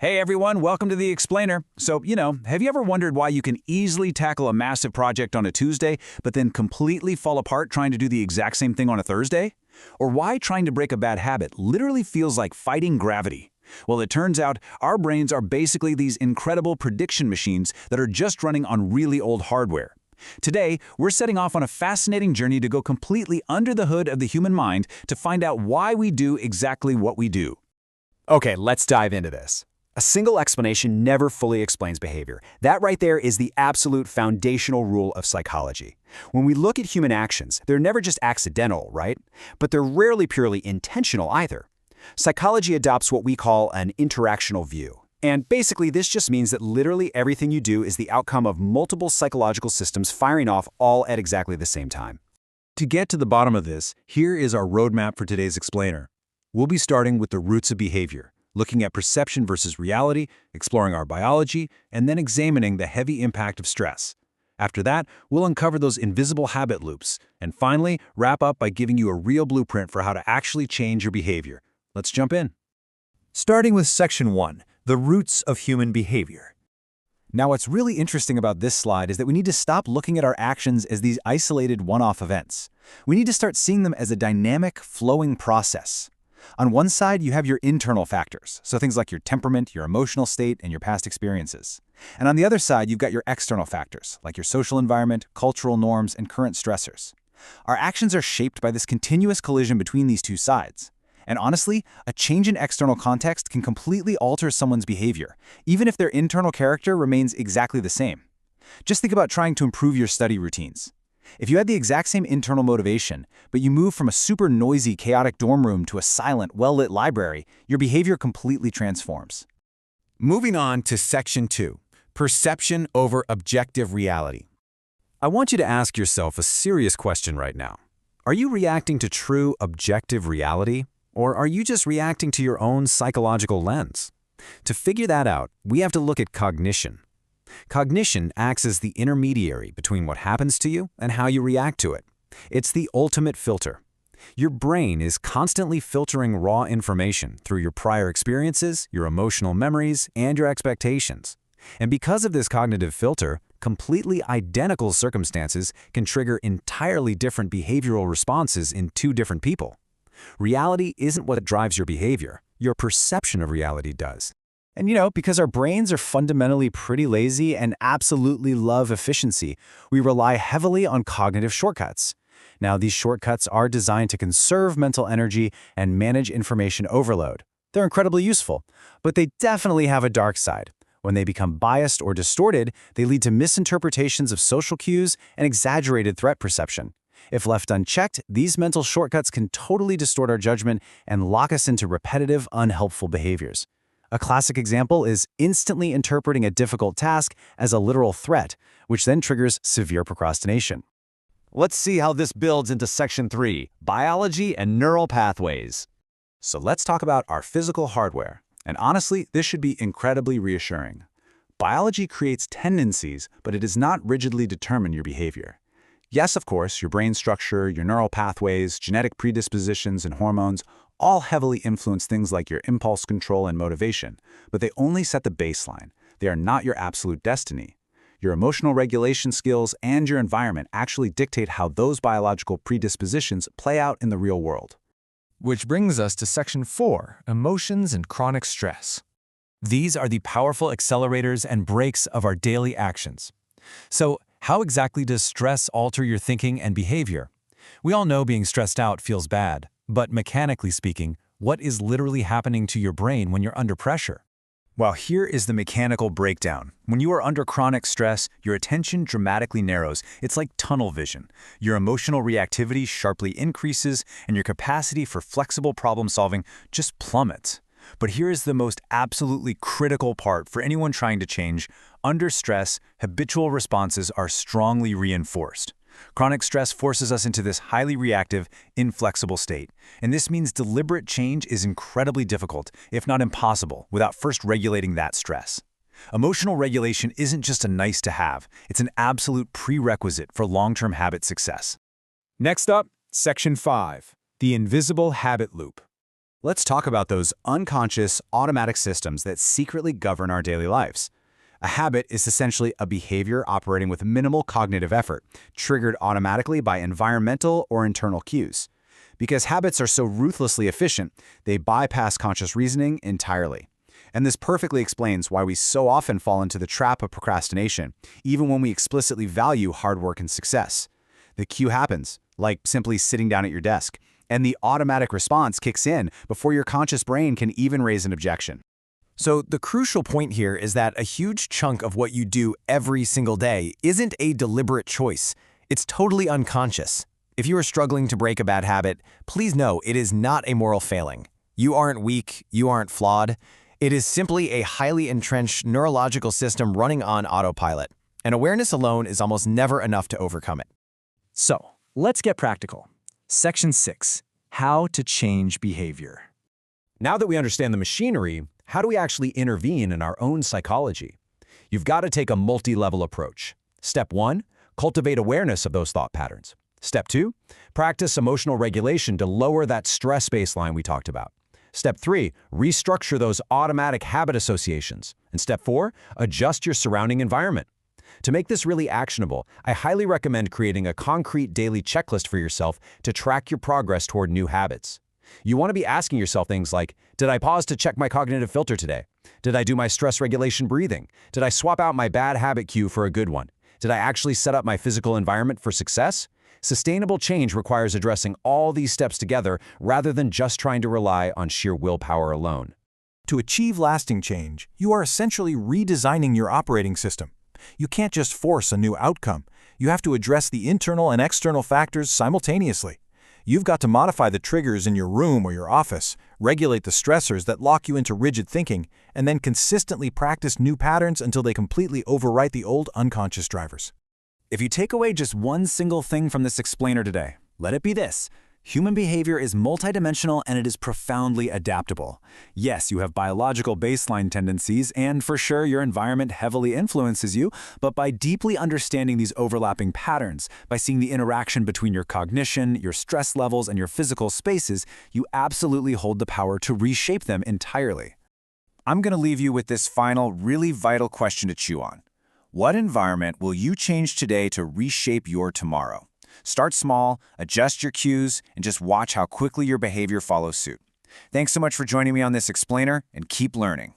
Hey everyone, welcome to The Explainer. So, have you ever wondered why you can easily tackle a massive project on a Tuesday, but then completely fall apart trying to do the exact same thing on a Thursday? Or why trying to break a bad habit literally feels like fighting gravity? Well, it turns out our brains are basically these incredible prediction machines that are just running on really old hardware. Today, we're setting off on a fascinating journey to go completely under the hood of the human mind to find out why we do exactly what we do. Okay, let's dive into this. A single explanation never fully explains behavior. That right there is the absolute foundational rule of psychology. When we look at human actions, they're never just accidental, right? But they're rarely purely intentional either. Psychology adopts what we call an interactional view. And basically, this just means that literally everything you do is the outcome of multiple psychological systems firing off all at exactly the same time. To get to the bottom of this, here is our roadmap for today's explainer. We'll be starting with the roots of behavior, looking at perception versus reality, exploring our biology, and then examining the heavy impact of stress. After that, we'll uncover those invisible habit loops, and finally, wrap up by giving you a real blueprint for how to actually change your behavior. Let's jump in. Starting with Section 1, the roots of human behavior. Now, what's really interesting about this slide is that we need to stop looking at our actions as these isolated one-off events. We need to start seeing them as a dynamic, flowing process. On one side, you have your internal factors, so things like your temperament, your emotional state, and your past experiences. And on the other side, you've got your external factors, like your social environment, cultural norms, and current stressors. Our actions are shaped by this continuous collision between these two sides. And honestly, a change in external context can completely alter someone's behavior, even if their internal character remains exactly the same. Just think about trying to improve your study routines. If you had the exact same internal motivation, but you move from a super noisy, chaotic dorm room to a silent, well-lit library, your behavior completely transforms. Moving on to Section 2, perception over objective reality. I want you to ask yourself a serious question right now. Are you reacting to true objective reality, or are you just reacting to your own psychological lens? To figure that out, we have to look at cognition. Cognition acts as the intermediary between what happens to you and how you react to it. It's the ultimate filter. Your brain is constantly filtering raw information through your prior experiences, your emotional memories, and your expectations. And because of this cognitive filter, completely identical circumstances can trigger entirely different behavioral responses in two different people. Reality isn't what drives your behavior. Your perception of reality does. And because our brains are fundamentally pretty lazy and absolutely love efficiency, we rely heavily on cognitive shortcuts. Now, these shortcuts are designed to conserve mental energy and manage information overload. They're incredibly useful, but they definitely have a dark side. When they become biased or distorted, they lead to misinterpretations of social cues and exaggerated threat perception. If left unchecked, these mental shortcuts can totally distort our judgment and lock us into repetitive, unhelpful behaviors. A classic example is instantly interpreting a difficult task as a literal threat, which then triggers severe procrastination. Let's see how this builds into Section 3, biology and neural pathways. So let's talk about our physical hardware. And honestly, this should be incredibly reassuring. Biology creates tendencies, but it does not rigidly determine your behavior. Yes, of course, your brain structure, your neural pathways, genetic predispositions, and hormones all heavily influence things like your impulse control and motivation, but they only set the baseline. They are not your absolute destiny. Your emotional regulation skills and your environment actually dictate how those biological predispositions play out in the real world. Which brings us to Section 4, emotions and chronic stress. These are the powerful accelerators and brakes of our daily actions. So, how exactly does stress alter your thinking and behavior? We all know being stressed out feels bad, but mechanically speaking, what is literally happening to your brain when you're under pressure? Well, here is the mechanical breakdown. When you are under chronic stress, your attention dramatically narrows. It's like tunnel vision. Your emotional reactivity sharply increases, and your capacity for flexible problem solving just plummets. But here is the most absolutely critical part for anyone trying to change. Under stress, habitual responses are strongly reinforced. Chronic stress forces us into this highly reactive, inflexible state. And this means deliberate change is incredibly difficult, if not impossible, without first regulating that stress. Emotional regulation isn't just a nice to have, it's an absolute prerequisite for long-term habit success. Next up, Section 5, the invisible habit loop. Let's talk about those unconscious, automatic systems that secretly govern our daily lives. A habit is essentially a behavior operating with minimal cognitive effort, triggered automatically by environmental or internal cues. Because habits are so ruthlessly efficient, they bypass conscious reasoning entirely. And this perfectly explains why we so often fall into the trap of procrastination, even when we explicitly value hard work and success. The cue happens, like simply sitting down at your desk, and the automatic response kicks in before your conscious brain can even raise an objection. So the crucial point here is that a huge chunk of what you do every single day isn't a deliberate choice. It's totally unconscious. If you are struggling to break a bad habit, please know it is not a moral failing. You aren't weak, you aren't flawed. It is simply a highly entrenched neurological system running on autopilot, and awareness alone is almost never enough to overcome it. So, let's get practical. Section 6. How to change behavior. Now that we understand the machinery, how do we actually intervene in our own psychology? You've got to take a multi-level approach. Step 1, cultivate awareness of those thought patterns. Step 2, practice emotional regulation to lower that stress baseline we talked about. Step 3, restructure those automatic habit associations. And step 4, adjust your surrounding environment. To make this really actionable, I highly recommend creating a concrete daily checklist for yourself to track your progress toward new habits. You want to be asking yourself things like, did I pause to check my cognitive filter today? Did I do my stress regulation breathing? Did I swap out my bad habit cue for a good one? Did I actually set up my physical environment for success? Sustainable change requires addressing all these steps together rather than just trying to rely on sheer willpower alone. To achieve lasting change, you are essentially redesigning your operating system. You can't just force a new outcome. You have to address the internal and external factors simultaneously. You've got to modify the triggers in your room or your office, regulate the stressors that lock you into rigid thinking, and then consistently practice new patterns until they completely overwrite the old unconscious drivers. If you take away just one single thing from this explainer today, let it be this. Human behavior is multidimensional and it is profoundly adaptable. Yes, you have biological baseline tendencies, and for sure your environment heavily influences you, but by deeply understanding these overlapping patterns, by seeing the interaction between your cognition, your stress levels, and your physical spaces, you absolutely hold the power to reshape them entirely. I'm going to leave you with this final, really vital question to chew on. What environment will you change today to reshape your tomorrow? Start small, adjust your cues, and just watch how quickly your behavior follows suit. Thanks so much for joining me on this explainer, and keep learning.